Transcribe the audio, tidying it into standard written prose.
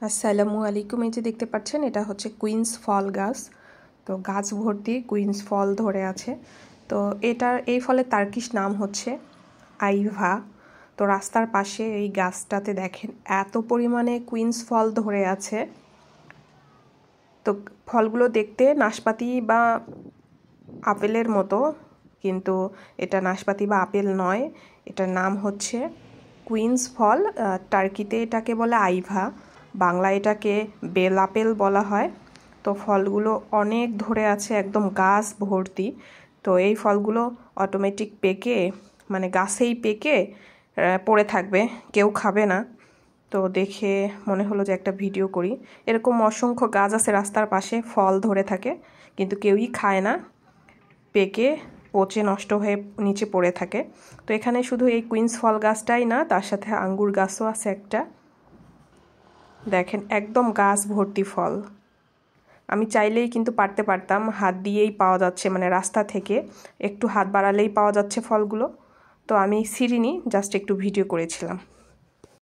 আসসালামু আলাইকুম। এই যে দেখতে পাচ্ছেন এটা হচ্ছে কুইন্স ফল গাছ। তো গাছ ভর্তি কুইন্স ফল ধরে আছে। তো এই ফলের তার্কিশ নাম হচ্ছে আইভা। তো রাস্তার পাশে এই গাছটাতে দেখেন এত পরিমাণে কুইন্স ফল ধরে আছে। তো ফলগুলো দেখতে নাশপাতি বা আপেলের মতো, কিন্তু এটা নাশপাতি বা আপেল নয়। এটার নাম হচ্ছে কুইন্স ফল। টার্কিতে এটাকে বলে আইভা, বাংলায় এটাকে বেল আপেল বলা হয়। তো ফলগুলো অনেক ধরে আছে, একদম গাছ ভর্তি। তো এই ফলগুলো অটোমেটিক পেকে, মানে গাছেই পেকে পড়ে থাকবে, কেউ খাবে না। তো দেখে মনে হলো যে একটা ভিডিও করি। এরকম অসংখ্য গাছ আছে রাস্তার পাশে, ফল ধরে থাকে কিন্তু কেউই খায় না, পেকে পচে নষ্ট হয়ে নিচে পড়ে থাকে। তো এখানে শুধু এই কুইন্স ফল গাছটাই না, তার সাথে আঙ্গুর গাছও আছে একটা। দেখেন একদম গাছ ভর্তি ফল। আমি চাইলেই কিন্তু পারতে পারতাম, হাত দিয়েই পাওয়া যাচ্ছে, মানে রাস্তা থেকে একটু হাত বাড়ালেই পাওয়া যাচ্ছে ফলগুলো। তো আমি ছিঁড়িনি, জাস্ট একটু ভিডিও করেছিলাম।